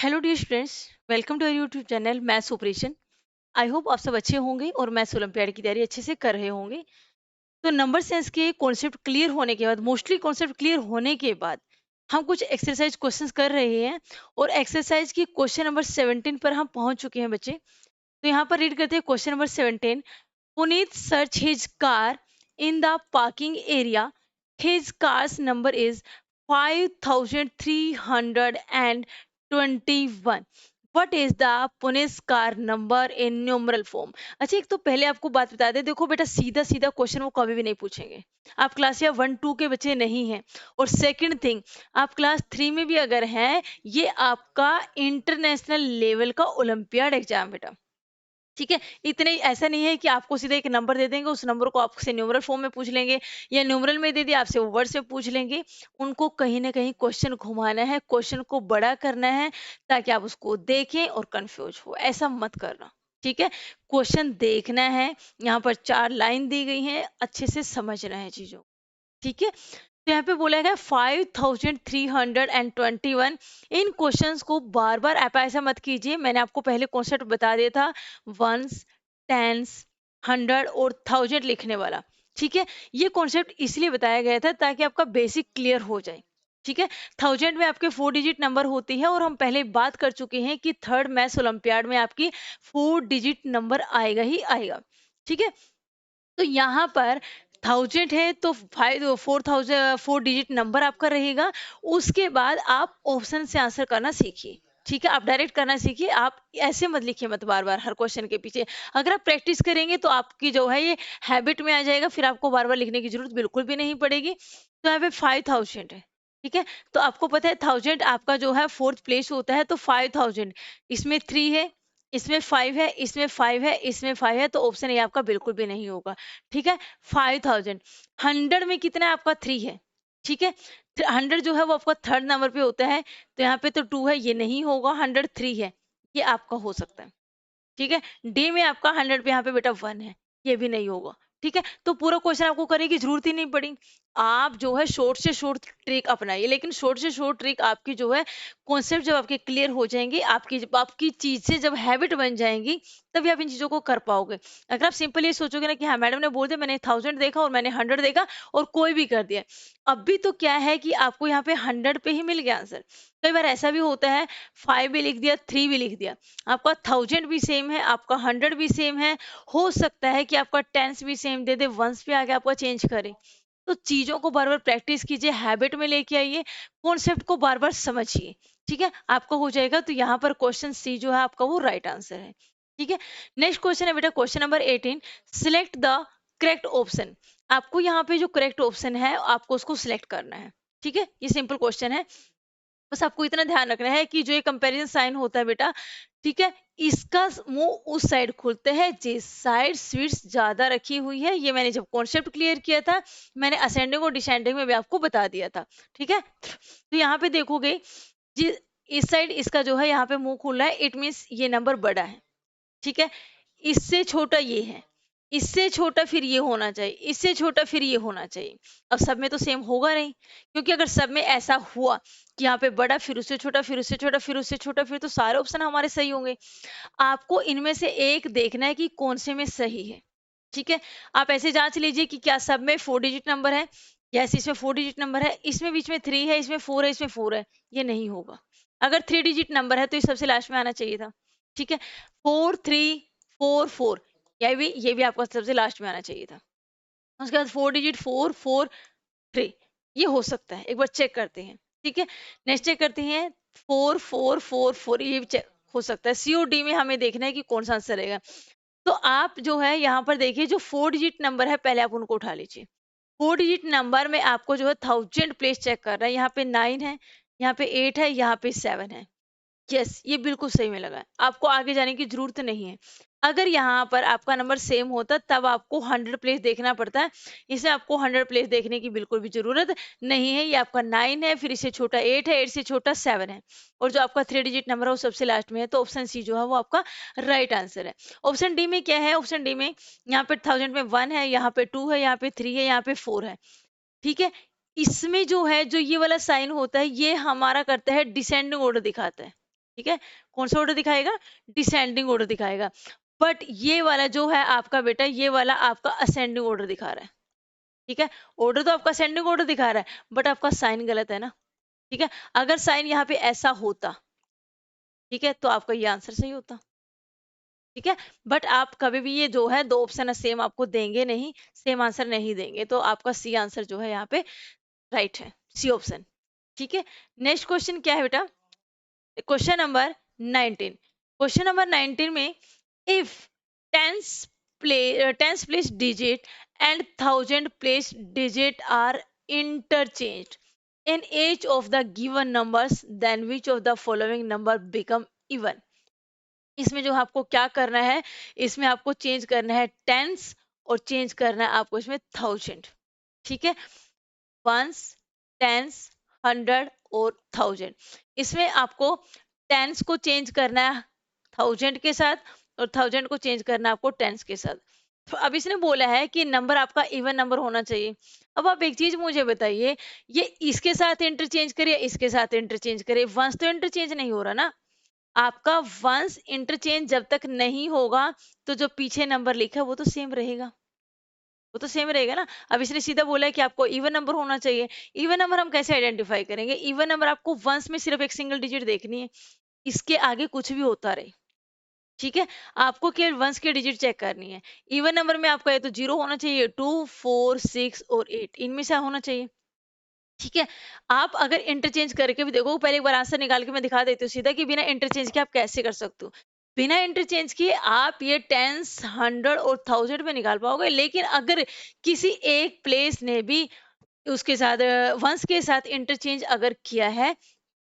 Hello dear students, welcome to YouTube channel maths operation. I hope आप सब अच्छे होंगे और मैथ्स ओलंपियाड की तैयारी अच्छे से कर रहे होंगे। तो नंबर सेंस के कॉन्सेप्ट क्लियर होने के बाद, मोस्टली कॉन्सेप्ट क्लियर होने के बाद, हम कुछ एक्सरसाइज क्वेश्चंस कर रहे हैं और एक्सरसाइज की क्वेश्चन नंबर 17 पर हम पहुंच चुके हैं बच्चे। तो यहाँ पर रीड करते हैं question number 17। Puneet search his car in the parking area. His car's number is 5321। What is the Puneet's car number in numeral form? अच्छा, एक तो पहले आपको बात बता दें, देखो बेटा, सीधा सीधा क्वेश्चन वो कभी भी नहीं पूछेंगे। आप क्लास या 1 2 के बच्चे नहीं हैं। और सेकंड थिंग, आप क्लास 3 में भी अगर हैं, ये आपका इंटरनेशनल लेवल का ओलंपियाड एग्जाम बेटा। ठीक है, इतने ऐसा नहीं है कि आपको सीधा एक नंबर दे देंगे, उस नंबर को आपसे न्यूमरल फॉर्म में पूछ लेंगे, या न्यूमरल में दे दिया आपसे वो वर्ड से पूछ लेंगे। उनको कहीं ना कहीं क्वेश्चन घुमाना है, क्वेश्चन को बड़ा करना है, ताकि आप उसको देखें और कंफ्यूज हो। ऐसा मत करना, ठीक है। क्वेश्चन देखना है, यहाँ पर 4 लाइन दी गई हैं, अच्छे से समझना है चीजों, ठीक है। तो यहाँ पे बोला गया 5321। इन क्वेश्चंस को बार बार आप ऐसा मत कीजिए, मैंने आपको पहले कॉन्सेप्ट बता दिया था, वंस, टेंस, 100 और 1000 लिखने वाला। ठीक है, ये कॉन्सेप्ट इसलिए बताया गया था ताकि आपका बेसिक क्लियर हो जाए। ठीक है, 1000 में आपके 4 डिजिट नंबर होती है, और हम पहले बात कर चुके हैं कि थर्ड मैथ्स ओलंपियाड में आपकी 4 डिजिट नंबर आएगा ही आएगा। ठीक है, तो यहाँ पर 1000 है तो 4000 4 डिजिट नंबर आपका रहेगा। उसके बाद आप ऑप्शन से आंसर करना सीखिए। ठीक है, आप डायरेक्ट करना सीखिए, आप ऐसे मत लिखिए मत बार बार हर क्वेश्चन के पीछे। अगर आप प्रैक्टिस करेंगे तो आपकी जो है ये हैबिट में आ जाएगा, फिर आपको बार बार लिखने की जरूरत बिल्कुल भी नहीं पड़ेगी। तो यहाँ पे 5000 है। ठीक है, तो आपको पता है 1000 आपका जो है फोर्थ प्लेस होता है, तो 5000 इसमें 3 है, इसमें 5 है, इसमें 5 है, इसमें 5 है, तो ऑप्शन ए आपका बिल्कुल भी नहीं होगा। ठीक है, 5000 100 में कितना है आपका 3 है। ठीक है, 100 जो है वो आपका थर्ड नंबर पे होता है, तो यहाँ पे तो 2 है, ये नहीं होगा। 100 3 है, ये आपका हो सकता है। ठीक है, डी में आपका 100 पे यहाँ पे बेटा 1 है, ये भी नहीं होगा। ठीक है, तो पूरा क्वेश्चन आपको करने की जरूरत ही नहीं पड़ी। आप जो है शॉर्ट से शॉर्ट ट्रिक अपनाइए, लेकिन शॉर्ट से शॉर्ट ट्रिक आपकी जो है कॉन्सेप्ट जब आपके क्लियर हो जाएंगे, आपकी चीज से जब हैबिट बन जाएंगी, तभी आप इन चीजों को कर पाओगे। अगर आप सिंपल ये सोचोगे ना कि हाँ मैडम ने बोल दिया, मैंने 1000 देखा और मैंने 100 देखा और कोई भी कर दिया, अभी तो क्या है कि आपको यहाँ पे 100 पे ही मिल गया आंसर। कई बार ऐसा भी होता है, 5 भी लिख दिया, 3 भी लिख दिया, आपका 1000 भी सेम है, आपका 100 भी सेम है, हो सकता है कि आपका टेंस भी सेम दे दे, वंस पे आके आपका चेंज करे। तो चीजों को बार बार प्रैक्टिस कीजिए, हैबिट में लेके आइए, कॉन्सेप्ट को बार बार समझिए। ठीक है, आपका हो जाएगा। तो यहाँ पर क्वेश्चन सी जो है आपका वो राइट आंसर है। ठीक है, नेक्स्ट क्वेश्चन है बेटा question number 18। Select the correct option. आपको यहाँ पे जो करेक्ट ऑप्शन है आपको उसको सिलेक्ट करना है। ठीक है, ये सिंपल क्वेश्चन है, बस आपको इतना ध्यान रखना है कि जो ये कंपैरिजन साइन होता है बेटा, ठीक है, इसका मुंह उस साइड खुलता है जिस साइड स्वीट्स ज्यादा रखी हुई है। ये मैंने जब कॉन्सेप्ट क्लियर किया था, मैंने असेंडिंग और डिसेंडिंग में भी आपको बता दिया था। ठीक है, तो यहाँ पे देखोगे जी, इस साइड इसका जो है यहाँ पे मुंह खुला है, इट मीन्स ये नंबर बड़ा है। ठीक है, इससे छोटा ये है, इससे छोटा फिर ये होना चाहिए, इससे छोटा फिर ये होना चाहिए। अब सब में तो सेम होगा नहीं, क्योंकि अगर सब में ऐसा हुआ कि यहाँ पे बड़ा फिर उससे छोटा फिर उससे छोटा फिर उससे छोटा, फिर तो सारे ऑप्शन हमारे सही होंगे। आपको इनमें से एक देखना है कि कौन से में सही है। ठीक है, आप ऐसे जांच लीजिए कि क्या सब में 4 डिजिट नंबर है। यस, इसमें 4 डिजिट नंबर है, इसमें बीच में 3 है, इसमें 4 है, इसमें 4 है, ये नहीं होगा। अगर 3 डिजिट नंबर है तो ये सबसे लास्ट में आना चाहिए था। ठीक है, 4344, ये भी आपका सबसे लास्ट में आना चाहिए था। उसके बाद 4 डिजिट 443, ये हो सकता है, एक बार चेक करते हैं। ठीक है, नेक्स्ट चेक करते हैं 4444, ये भी चेक हो सकता है। सीओडी में हमें देखना है कि कौन सा आंसर रहेगा। तो आप जो है यहाँ पर देखिए, जो 4 डिजिट नंबर है पहले आप उनको उठा लीजिए। 4 डिजिट नंबर में आपको जो है 1000 प्लेस चेक कर रहा है, यहाँ पे 9 है, यहाँ पे 8 है, यहाँ पे 7 है। यस, ये बिल्कुल सही में लगा है, आपको आगे जाने की जरूरत नहीं है। अगर यहाँ पर आपका नंबर सेम होता तब आपको 100 प्लेस देखना पड़ता है, इसे आपको 100 प्लेस देखने की बिल्कुल भी जरूरत नहीं है। ये आपका 9 है, फिर इससे छोटा 8 है, 8 से छोटा 7 है, और जो आपका 3 डिजिट नंबर है वो सबसे लास्ट में है। तो ऑप्शन सी जो है वो आपका राइट आंसर है। ऑप्शन डी में क्या है, ऑप्शन डी में यहाँ पे 1000 में 1 है, यहाँ पे 2 है, यहाँ पे 3 है, यहाँ पे 4 है। ठीक है, इसमें जो है, जो ये वाला साइन होता है, ये हमारा करता है डिसेंडिंग ऑर्डर दिखाता है। ठीक है, कौन सा ऑर्डर दिखाएगा, डिसेंडिंग ऑर्डर दिखाएगा। बट ये वाला जो है आपका बेटा, ये वाला आपका असेंडिंग ऑर्डर दिखा रहा है। ठीक है, ऑर्डर तो आपका असेंडिंग ऑर्डर दिखा रहा है, बट आपका साइन गलत है ना। ठीक है, अगर साइन यहाँ पे ऐसा होता, ठीक है, तो आपका ये आंसर सही होता। ठीक है, बट आप कभी भी ये जो है दो ऑप्शन है सेम आपको देंगे नहीं, सेम आंसर नहीं देंगे, तो आपका सी आंसर जो है यहाँ पे राइट है, सी ऑप्शन। ठीक है, नेक्स्ट क्वेश्चन क्या है बेटा, क्वेश्चन नंबर 19। क्वेश्चन नंबर 19 में, if tens tens place digit and thousand place digit are interchanged in each of the given numbers, then which of the following number become even। इसमें जो आपको क्या करना है, इसमें आपको चेंज करना है टेंस और चेंज करना है आपको इसमें थाउजेंड। ठीक है, वंस, टेंस, हंड्रेड और थाउजेंड। इसमें आपको टेंस को चेंज करना है थाउजेंड के साथ और थाउजेंड को चेंज करना है आपको टेंस के साथ। तो अब इसने बोला है कि नंबर आपका इवन नंबर होना चाहिए। अब आप एक चीज मुझे बताइए, ये इसके साथ इंटरचेंज करे या इसके साथ इंटरचेंज करे, वंस तो इंटरचेंज नहीं हो रहा ना। आपका वंस इंटरचेंज जब तक नहीं होगा, तो जो पीछे नंबर लिखा है वो तो सेम रहेगा, वो तो सेम रहेगा ना। अब इसने सीधा बोला है कि आपको इवन नंबर होना चाहिए। इवन नंबर हम कैसे आइडेंटिफाई करेंगे, इवन नंबर आपको वंस में सिर्फ एक सिंगल डिजिट देखनी है, इसके आगे कुछ भी होता रहे। ठीक है, आपको केवल वंस की डिजिट चेक करनी है। इवन नंबर में आपका ये तो जीरो होना चाहिए, 2 4 6 और 8 इनमें से होना चाहिए। ठीक है, आप अगर इंटरचेंज करके भी देखो, पहले एक बार आंसर निकाल के मैं दिखा देती हूँ सीधा कि बिना इंटरचेंज के आप कैसे कर सकते हो। बिना इंटरचेंज किए आप ये टेंस, हंड्रेड और थाउजेंड में निकाल पाओगे, लेकिन अगर किसी एक प्लेस ने भी उसके साथ वंस के साथ इंटरचेंज अगर किया है,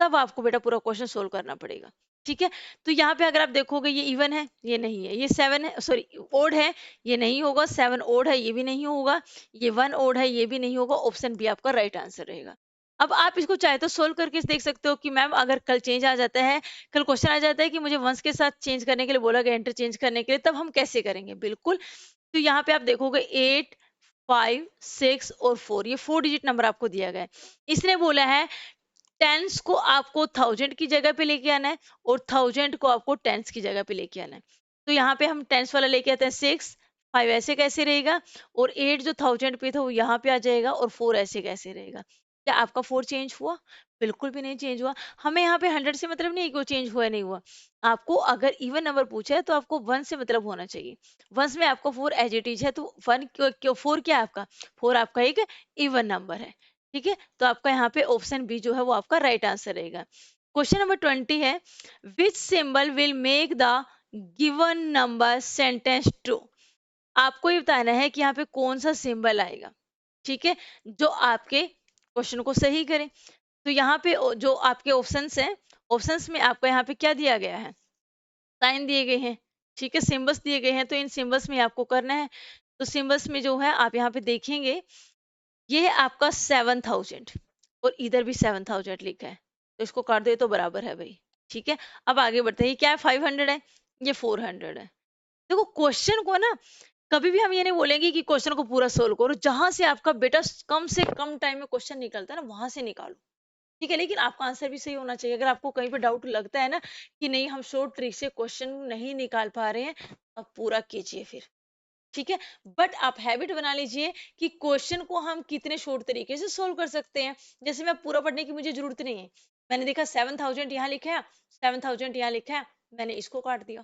तब आपको बेटा पूरा क्वेश्चन सोल्व करना पड़ेगा। ठीक है, तो यहाँ पे अगर आप देखोगे ये इवन है, ये नहीं है, ये सेवन है, सॉरी ओड है, ये नहीं होगा, सेवन ओड है, ये भी नहीं होगा, ये वन ओड है, ये भी नहीं होगा, ऑप्शन बी आपका राइट आंसर रहेगा। अब आप इसको चाहे तो सोल्व करके देख सकते हो कि मैम अगर कल चेंज आ जाता है, कल क्वेश्चन आ जाता है कि मुझे वंस के साथ चेंज करने के लिए बोला गया, इंटरचेंज करने के लिए, तब हम कैसे करेंगे। बिल्कुल, तो यहाँ पे आप देखोगे 8 5 6 और 4, ये 4 डिजिट नंबर आपको दिया गया है। इसने बोला है टेंस को आपको थाउजेंड की जगह पे लेके आना है और थाउजेंड को आपको टेंस की जगह पे लेके आना है। तो यहाँ पे हम टेंस वाला लेके आते हैं 6 5 ऐसे कैसे रहेगा, और 8 जो थाउजेंड पे था वो यहाँ पे आ जाएगा, और 4 ऐसे कैसे रहेगा। क्या आपका 4 चेंज हुआ, बिल्कुल भी नहीं चेंज हुआ। हमें यहाँ पे 100 से मतलब नहीं कि वो चेंज हुआ नहीं हुआ। आपको अगर इवन नंबर पूछा है तो आपको 1 से मतलब होना चाहिए। वंस में आपका 4 एज इट इज है, तो 1 क्यों 4 क्या है आपका, 4 आपका एक इवन नंबर है। ठीक है, तो आपका यहाँ पे ऑप्शन बी जो है वो आपका राइट आंसर रहेगा। क्वेश्चन नंबर 20 है, विच symbol will make the given number sentence true. आपको ये बताना है कि यहाँ पे कौन सा सिंबल आएगा, ठीक है, जो आपके क्वेश्चन को सही करे। तो यहाँ पे जो आपके ऑप्शंस हैं, ऑप्शंस में आपका यहाँ पे क्या दिया गया है, साइन दिए गए हैं, ठीक है, सिंबल्स दिए गए हैं, तो इन सिंबल्स में आपको करना है। तो सिंबल्स में जो है आप यहाँ पे देखेंगे, ये है आपका 7000 और इधर भी 7000 लिखा है, तो इसको काट दे तो बराबर है भाई। ठीक है, अब आगे बढ़ते हैं, ये क्या है, 500 है, ये 400 है। देखो क्वेश्चन को ना, कभी भी हम ये नहीं बोलेंगे कि क्वेश्चन को पूरा सोल्व करो, जहां से आपका बेटा कम से कम टाइम में क्वेश्चन निकलता है ना, वहां से निकालो। ठीक है, लेकिन आपका आंसर भी सही होना चाहिए। अगर आपको कहीं पे डाउट लगता है ना कि नहीं हम शॉर्ट ट्रिक से क्वेश्चन नहीं निकाल पा रहे हैं, अब पूरा कीजिए फिर। ठीक है, बट आप हैबिट बना लीजिए कि क्वेश्चन को हम कितने शॉर्ट तरीके से सोल्व कर सकते हैं। जैसे मैं पूरा पढ़ने की मुझे जरूरत नहीं है, मैंने देखा 7000 यहाँ लिखा है, 7000 यहाँ लिखा है, मैंने इसको काट दिया।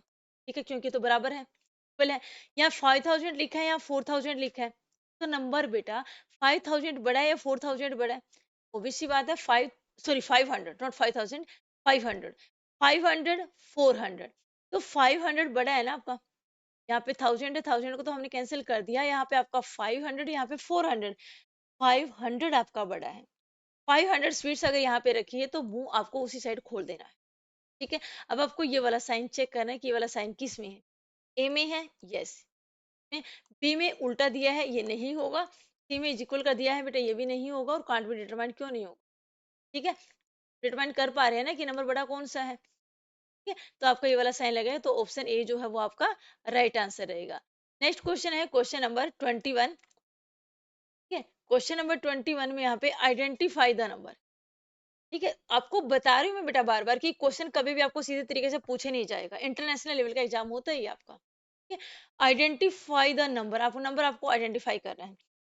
ठीक है, क्योंकि तो बराबर है, इक्वल है। यहाँ 5000 लिखा है, यहाँ 4000 लिखा है, तो नंबर बेटा 5000 बड़ा है या 4000 बड़ा है, ओबीसी बात है। 500 नॉट 5000, 500, 500 400, तो 500 बड़ा है ना आपका। यहाँ पे 1000 है, 1000 को तो हमने कैंसिल कर दिया, यहाँ पे आपका 500, यहाँ पे 400, 500 आपका बड़ा है। 500 स्वीट्स अगर यहाँ पे रखी है तो मुंह आपको उसी साइड खोल देना है। ठीक है, अब आपको ये वाला साइन चेक करना है कि ये वाला साइन किस में है, ए में है, यस, बी में उल्टा दिया है, ये नहीं होगा, सी में इक्वल का दिया है बेटा, ये भी नहीं होगा, और कांट भी डिटरमाइन क्यों नहीं होगा। ठीक है, डिटरमाइन कर पा रहे हैं ना कि नंबर बड़ा कौन सा है। ठीक है, तो आपका ये वाला साइन लगेगा, तो ऑप्शन ए जो है वो आपका राइट आंसर रहेगा। नेक्स्ट क्वेश्चन है क्वेश्चन नंबर 21। ठीक है, क्वेश्चन नंबर 21 में यहाँ पे आइडेंटिफाई द नंबर। ठीक है, आपको बता रही हूँ मैं बेटा बार बार कि क्वेश्चन कभी भी आपको सीधे तरीके से पूछे नहीं जाएगा, इंटरनेशनल लेवल का एग्जाम होता ही है आपका। ठीक है, आइडेंटिफाई द नंबर, आपको नंबर आपको आइडेंटिफाई करना है।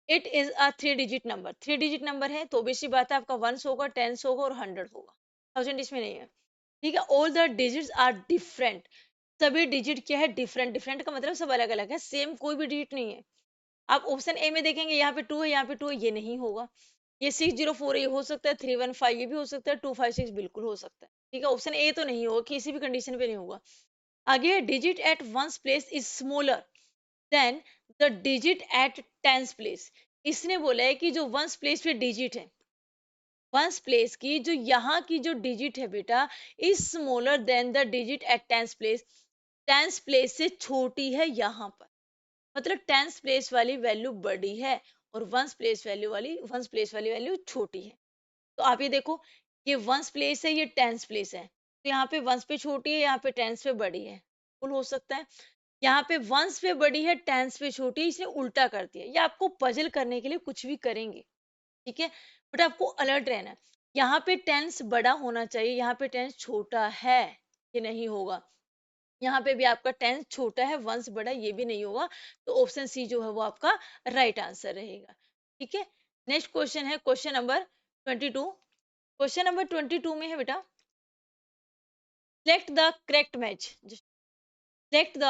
It is a 3 digit number, 3 digit number है तो obvious सी बात है आपका वंस होगा, टेंस होगा और 100 होगा, थाउजेंड इसमें नहीं है। ठीक है, all the digits are different, सभी डिजिट क्या है, डिफरेंट, डिफरेंट का मतलब सब अलग अलग है, सेम कोई भी डिजिट नहीं है। आप ऑप्शन ए में देखेंगे यहाँ पे 2 है, यहाँ पे 2 है, ये नहीं होगा। ये 604 ये हो सकता है, 315 ये भी हो सकता है, 256 बिल्कुल हो सकता है। ठीक है, ऑप्शन ए तो नहीं होगा, किसी भी कंडीशन पे नहीं होगा। आगे digit at ones place is smaller than the digit at tens place. इसने बोला है कि जो वंस प्लेस पे डिजिट है, वंस प्लेस की जो यहाँ की जो डिजिट है बेटा, is smaller than the digit at tens place, tens place से छोटी है यहाँ पर। मतलब टेंस प्लेस वाली वैल्यू बड़ी है और वंस प्लेस वाली वैल्यू छोटी है। तो आप ये देखो, ये वंस प्लेस है, ये टेंस प्लेस है, तो यहाँ पे वंस पे छोटी है, यहाँ पे टेंस पे बड़ी है, बिल्कुल हो सकता है। यहाँ पे वंस पे बड़ी है, टेंस पे छोटी है, इसने उल्टा कर दिया। ये आपको पजल करने के लिए कुछ भी करेंगे, ठीक है, बट आपको अलर्ट रहना है। यहाँ पे टेंस बड़ा होना चाहिए, यहाँ पे टेंस छोटा है, ये नहीं होगा। यहाँ पे भी आपका टेंस छोटा है, वंस बड़ा, ये भी नहीं होगा। तो ऑप्शन सी जो है वो आपका राइट आंसर रहेगा। ठीक है, नेक्स्ट क्वेश्चन है क्वेश्चन नंबर 22। क्वेश्चन नंबर 22 में है बेटा, select the correct match, select the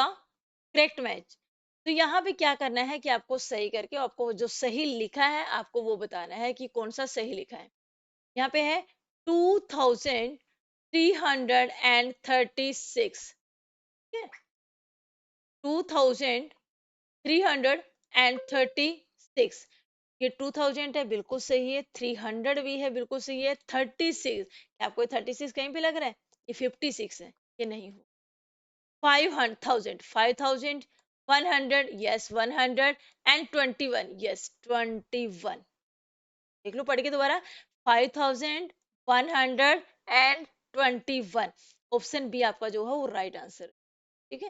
correct match. तो यहाँ पे क्या करना है कि आपको सही करके आपको जो सही लिखा है आपको वो बताना है कि कौन सा सही लिखा है। यहाँ पे है 2336, ठीक है, 2336, ये 2000 है बिल्कुल सही है, 300 भी है बिल्कुल सही है, 36, क्या आपको 36 कहीं पे लग रहा है, ये 56 है, ये नहीं हो। 500, 5100, यस 100, एंड 21, यस 21। देख लो पढ़ के दोबारा, 5121, ऑप्शन बी आपका जो है वो राइट आंसर। ठीक है,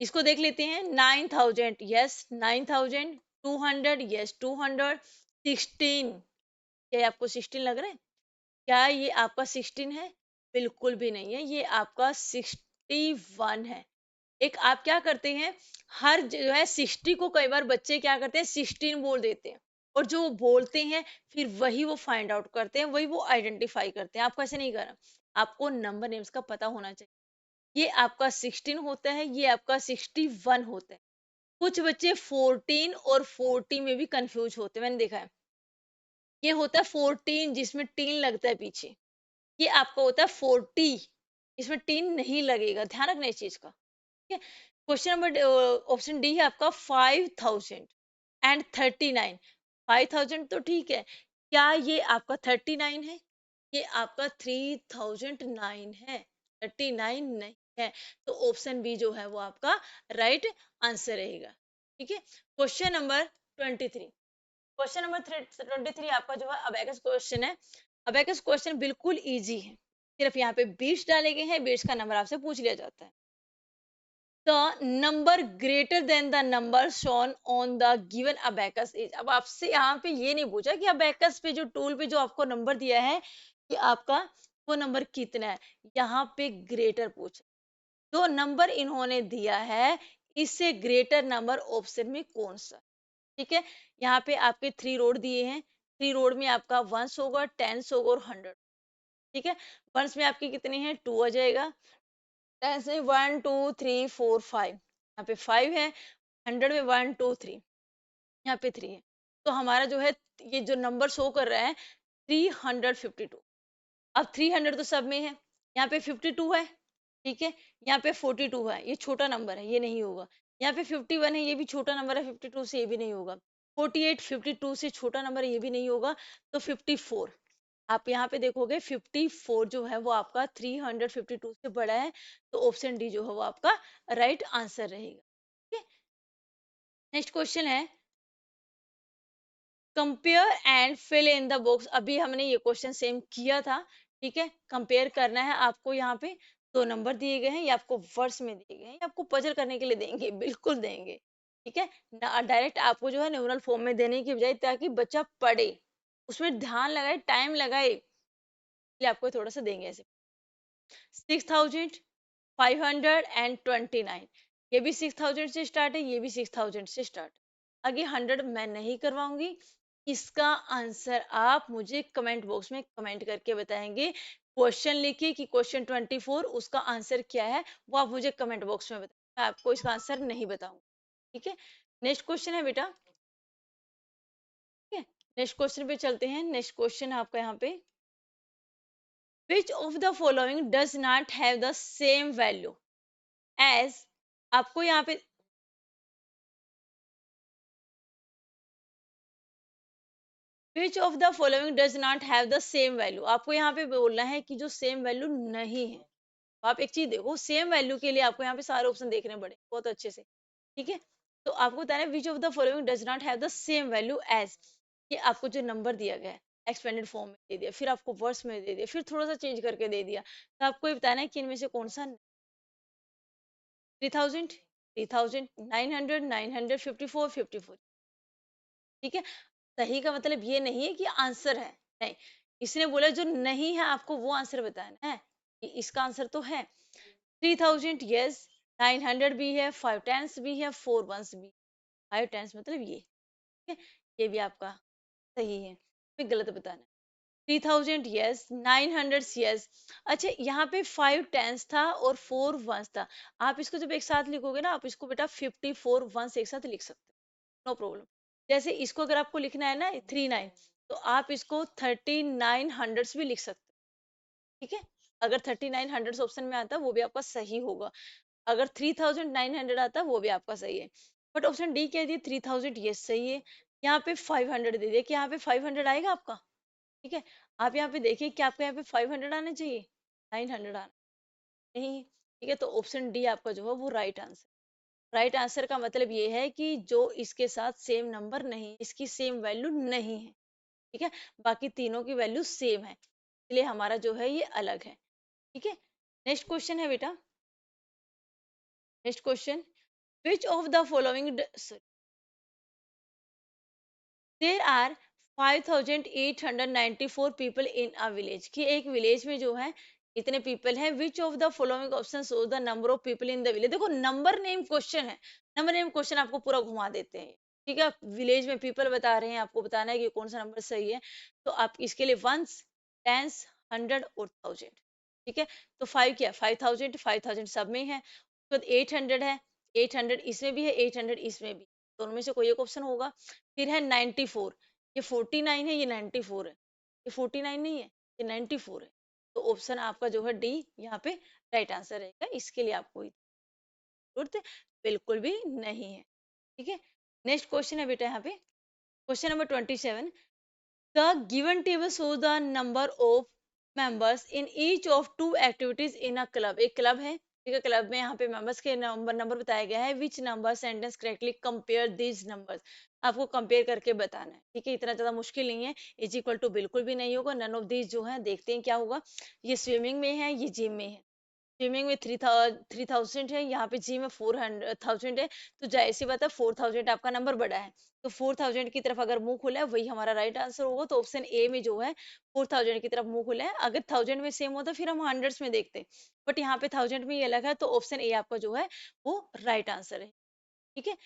इसको देख लेते हैं, 9000, यस 9200, यस 200, 16, क्या ये आपको 16 लग रहा है, क्या ये आपका 16 है, बिल्कुल भी नहीं है, ये आपका 61 है। एक आप क्या करते हैं, हर जो है 60 को कई बार बच्चे क्या करते हैं 16 बोल देते हैं, और जो वो बोलते हैं फिर वही वो फाइंड आउट करते हैं, वही वो आइडेंटिफाई करते हैं। आपको ऐसे नहीं करना, आपको नंबर नेम्स का पता होना चाहिए। ये आपका 16 होता है, ये आपका 61 होता है। कुछ बच्चे 14 और 40 में भी कंफ्यूज होते हैं, मैंने देखा है। ये होता है 14 जिसमें टीन लगता है पीछे, ये आपका होता है 40, इसमें टीन नहीं लगेगा, ध्यान रखना इस चीज का। ठीक है, क्वेश्चन नंबर ऑप्शन डी है आपका 5039, 5000 तो ठीक है, क्या ये आपका 39 है, ये आपका 3009 है, 39 नहीं है। तो ऑप्शन बी जो है वो आपका राइट आंसर रहेगा। ठीक है, क्वेश्चन नंबर 23, क्वेश्चन नंबर 23 आपका जो है अबेकस क्वेश्चन है। अबेकस क्वेश्चन बिल्कुल इजी है, सिर्फ यहाँ पे बीट्स डाले गए हैं, बीट्स का नंबर आपसे पूछ लिया जाता है। The number greater than the number shown on the given abacus is. अब आपसे यहाँ पे ये नहीं पूछा कि अबेकस पे जो टूल पे जो आपको नंबर दिया है कि आपका वो नंबर कितना है, यहाँ पे ग्रेटर पूछा। जो नंबर इन्होंने दिया है इससे ग्रेटर नंबर ऑप्शन में कौन सा। ठीक है, यहाँ पे आपके 3 रोड दिए हैं, 3 रोड में आपका वंस होगा, टेंस होगा और 100। ठीक है, वंस में आपके कितने हैं, 2 आ जाएगा, टेंस में 1 2 3 4 5, यहाँ पे 5 है, 100 में 1 2 3, यहाँ पे 3 है। तो हमारा जो है ये जो नंबर शो कर रहा है 352। अब 300 तो सब में है, यहाँ पे 52 है, ठीक है, यहाँ पे 42 है, ये छोटा नंबर है, ये नहीं होगा। यहाँ पे 51 है, ये भी छोटा नंबर है, 52 से ये भी नहीं होगा। 48 52 से छोटा नंबर है, ये भी नहीं होगा। तो 54, आप यहाँ पे देखोगे 54 जो है वो आपका 352 से बड़ा है। तो ऑप्शन डी जो है वो आपका राइट आंसर रहेगा। ठीक है, नेक्स्ट क्वेश्चन है, compare and fill in the box. अभी हमने ये क्वेश्चन सेम किया था। ठीक है, कंपेयर करना है आपको, यहाँ पे 2 नंबर दिए गए हैं, ये आपको वर्ड्स में दिए गए हैं, ये आपको पजल करने के लिए देंगे, बिल्कुल देंगे। ठीक है, डायरेक्ट आपको जो है न्यूरल फॉर्म में देने की बजाय, ताकि बच्चा पढ़े, उसमें ध्यान लगाए, टाइम लगाए, इसलिए आपको थोड़ा सा देंगे ऐसे। 6529, ये भी 6000 से स्टार्ट है, ये भी 6000 से स्टार्ट। आगे 100 मैं नहीं करवाऊंगी। इसका आंसर आप मुझे कमेंट बॉक्स में कमेंट करके बताएंगे। क्वेश्चन लिखिए कि क्वेश्चन 24 उसका आंसर क्या है, वो आप मुझे कमेंट बॉक्स में बताएं। मैं आपको इसका आंसर नहीं बताऊंगी। ठीक है, नेक्स्ट क्वेश्चन है बेटा। ठीक है, नेक्स्ट क्वेश्चन पे चलते हैं। नेक्स्ट क्वेश्चन है आपका यहाँ पे, which of the following does not have the same value as. आपको यहाँ पे which of the following does not have the same value, आपको यहाँ पे बोलना है कि जो सेम वैल्यू नहीं है। तो आप एक चीज देखो, सेम वैल्यू के लिए आपको यहाँ पे सारे ऑप्शन देखने पड़े बहुत अच्छे से। ठीक है, तो आपको बताना है which of the following does not have the same value as. कि आपको जो नंबर दिया गया है एक्सपेंडेड फॉर्म में दे दिया, फिर आपको वर्ड्स में दे दिया, फिर थोड़ा सा चेंज करके दे दिया, तो आपको ये बताना है कि इनमें से कौन सा। 3000, 3000, 900, 900, 54, 54। ठीक है, सही का मतलब ये नहीं है कि आंसर है, नहीं। इसने बोला जो नहीं है आपको वो आंसर बताना है, कि इसका आंसर तो है 3000, यस। 900 भी है, 5 टेंस भी है, 4 वंस भी। 5 टेंस मतलब ये। ठीक है, ये भी आपका सही है, फिर गलत बताना है। 3000 यस, 900 यस। अच्छा, यहाँ पे 5 टेंस था और 4 वंस था। आप इसको जब एक साथ लिखोगे ना, आप इसको बेटा 54 वंस एक साथ लिख सकते हो, नो प्रॉब्लम। जैसे इसको अगर आपको लिखना है ना 39, तो आप इसको 3900 भी लिख सकते हो। ठीक है, अगर 3900 ऑप्शन में आता वो भी आपका सही होगा। अगर 3900 आता वो भी आपका सही है। बट ऑप्शन डी कह दिए 3000, ये सही है। यहाँ पे 500 दे दिया, कि यहाँ पे 500 आएगा आपका। ठीक है, आप यहाँ पे देखिए कि आपको यहाँ पे 500 आने चाहिए, 900 आना नहीं। ठीक है, तो ऑप्शन डी आपका जो है वो राइट आंसर। राइट आंसर का मतलब ये है कि जो इसके साथ सेम नंबर नहीं, इसकी सेम वैल्यू नहीं है। ठीक है, बाकी तीनों की वैल्यू सेम है, इसलिए हमारा जो है ये अलग है। ठीक है, नेक्स्ट क्वेश्चन है बेटा। Next question, which of the following, there are 5894 people in a village, कि एक विलेज में जो है इतने पीपल हैं। Which of the following option show the number of people in the village. देखो नंबर नेम क्वेश्चन है, नंबर नेम क्वेश्चन आपको पूरा घुमा देते हैं। ठीक है, विलेज में पीपल बता रहे हैं, आपको बताना है कि कौन सा नंबर सही है। तो आप इसके लिए वंस, टेंस, 100 और 1000। ठीक है, तो 5 क्या, 5000, 5000 सब में है। उसके बाद 800 है, 800 इसमें भी है, 800 इसमें भी, दोनों में से कोई एक ऑप्शन होगा। फिर है 94, ये 49 है, ये 94 है। ये 49 नहीं है, ये 94 है। तो ऑप्शन आपका जो है डी यहाँ पे राइट आंसर रहेगा। इसके लिए आपको जरूरत बिल्कुल भी नहीं है। ठीक है, नेक्स्ट क्वेश्चन है बेटा यहाँ पे, question number 27। The given table show the number of members in each of two activities in a club. एक क्लब है, ठीक है, क्लब में यहाँ पे मेंबर्स के नंबर नंबर बताया गया है। Which number sentence correctly compare these numbers, आपको कंपेयर करके बताना है। ठीक है, इतना ज्यादा मुश्किल नहीं है। इज इक्वल टू बिल्कुल भी नहीं होगा, नन ऑफ दीज जो है, देखते हैं क्या होगा। ये स्विमिंग में है, ये जिम में है। स्विमिंग में 3000 है, यहाँ पे जिम में 4000 है। तो जाहिर सी बात है 4000 आपका नंबर बड़ा है, तो 4000 की तरफ अगर मुंह खुला है वही हमारा राइट आंसर होगा। तो ऑप्शन ए में जो है 4000 की तरफ मुंह खुला है। अगर 1000 में सेम होता फिर हम हंड्रेड्स में देखते, बट यहाँ पे 1000 में ये अलग है, तो ऑप्शन ए आपका जो है वो राइट आंसर है। ठीक है,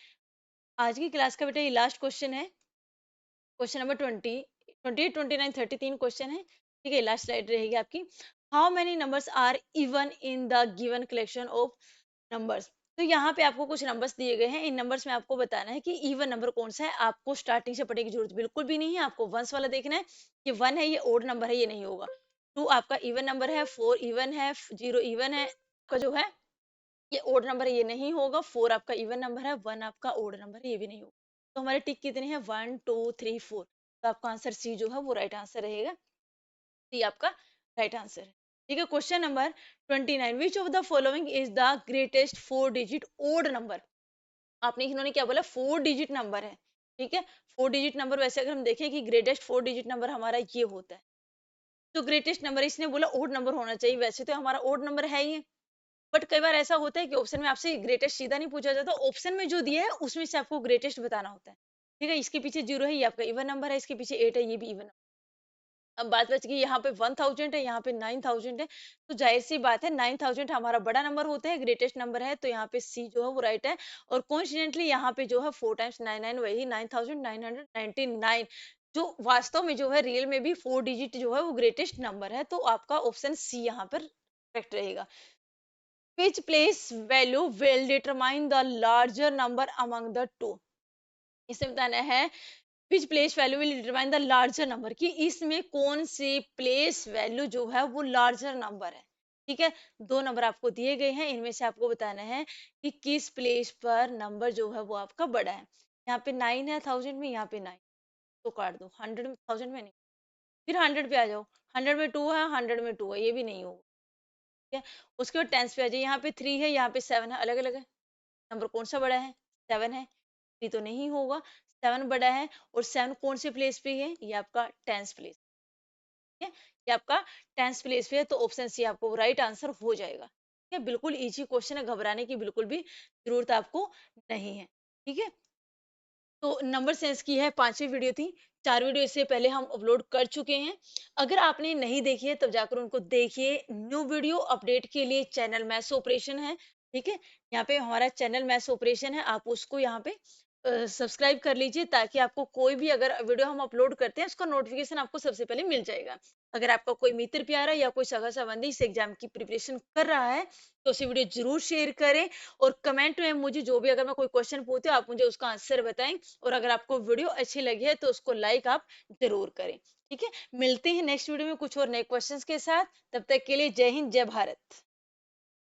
आज की क्लास का बेटा ये लास्ट क्वेश्चन है, क्वेश्चन नंबर 28, 29, 30 तीन क्वेश्चन है। ठीक है, लास्ट स्लाइड रहेगी आपकी। How many numbers are even in the given collection of numbers. तो यहाँ पे आपको कुछ नंबर्स दिए गए हैं, इन नंबर्स में आपको बताना है कि इवन नंबर कौन सा है। आपको स्टार्टिंग से पढ़ने की जरूरत बिल्कुल भी नहीं है, आपको वंस वाला देखना है कि 1 है, ये ओड नंबर है, ये नहीं होगा। 2 आपका इवन नंबर है, 4 इवन है, 0 इवन है, का जो है ये ओड नंबर है, ये नहीं होगा। 4 आपका इवन नंबर है, 1 आपका ओड नंबर है, ये भी नहीं होगा। तो हमारे टिक कितने हैं, 1 2 3 4। तो आपका आंसर सी जो है वो राइट आंसर रहेगा। सी आपका राइट आंसर है। ठीक है, question number 29, which of the following is the greatest 4 digit odd number. आपने इन्होंने क्या बोला, 4 डिजिट नंबर है। ठीक है, 4 डिजिट नंबर, वैसे अगर हम देखें कि ग्रेटेस्ट 4 डिजिट नंबर हमारा ये होता है, तो ग्रेटेस्ट नंबर इसने बोला ओड नंबर होना चाहिए, वैसे तो हमारा ओड नंबर है ही। बट कई बार ऐसा होता है कि ऑप्शन में आपसे ग्रेटेस्ट सीधा नहीं पूछा जाता, ऑप्शन में जो दिया है उसमें से आपको ग्रेटेस्ट बताना होता है। ठीक है, इसके पीछे 0 है, ये आपका इवन नंबर है, इसके पीछे 8 है, ये भी इवन। अब बात बच गई यहाँ पे 1000 है, यहाँ पे 9000 है, तो जाहिर सी बात है 9000 हमारा बड़ा नंबर होता है, ग्रेटेस्ट नंबर है, तो यहाँ पे सी जो है वो राइट है। और कोइंसिडेंटली यहाँ पे जो है 4 टाइम्स 99 वही 9999, जो वास्तव में जो है रियल में भी 4 डिजिट जो है वो ग्रेटेस्ट नंबर है, तो आपका ऑप्शन सी यहाँ पर करेक्ट रहेगा। Which place value will determine the larger number among the two? इसे बताना है which place value will determine the larger number, कि इसमें कौन सी place value जो है वो larger number है। ठीक है, दो नंबर आपको दिए गए हैं, इनमें से आपको बताना है कि किस प्लेस पर नंबर जो है वो आपका बड़ा है। यहाँ पे 9 है 1000 में, यहाँ पे 9 तो काट दो। 100 में 1000 में नहीं, फिर 100 पे आ जाओ। 100 में 2 है, 100 में 2 है, ये भी नहीं होगा। ठीक है, उसके बाद टेंस पे आ जाइए। यहाँ पे 3 है, यहाँ पे 7 है, अलग अलग है। नंबर कौन सा बड़ा है? 7 है। 3 तो नहीं होगा, 7 बड़ा है। और 7 कौन से प्लेस पे है? ये आपका टेंस प्लेस। ठीक है, ये आपका टेंस प्लेस पे है, तो ऑप्शन सी आपको राइट आंसर हो जाएगा। ठीक है, बिल्कुल इजी क्वेश्चन है, घबराने की बिल्कुल भी जरूरत आपको नहीं है। ठीक है, तो नंबर सेंस की है 5वीं वीडियो थी। 4 वीडियो इससे पहले हम अपलोड कर चुके हैं। अगर आपने नहीं देखी है तब जाकर उनको देखिए। न्यू वीडियो अपडेट के लिए चैनल मैथ्स ऑपरेशन है। ठीक है, यहाँ पे हमारा चैनल मैथ्स ऑपरेशन है, आप उसको यहाँ पे सब्सक्राइब कर लीजिए, ताकि आपको कोई भी अगर वीडियो हम अपलोड करते हैं उसका नोटिफिकेशन आपको सबसे पहले मिल जाएगा। अगर आपका कोई मित्र प्यारा या कोई सगा संबंधी इस एग्जाम की प्रिपरेशन कर रहा है, तो उसे वीडियो जरूर शेयर करें। और कमेंट में मुझे जो भी अगर मैं कोई क्वेश्चन पूछती हूँ, आप मुझे उसका आंसर बताएं। और अगर आपको वीडियो अच्छी लगी है तो उसको लाइक आप जरूर करें। ठीक है, मिलते हैं नेक्स्ट वीडियो में कुछ और नए क्वेश्चंस के साथ। तब तक के लिए जय हिंद, जय भारत।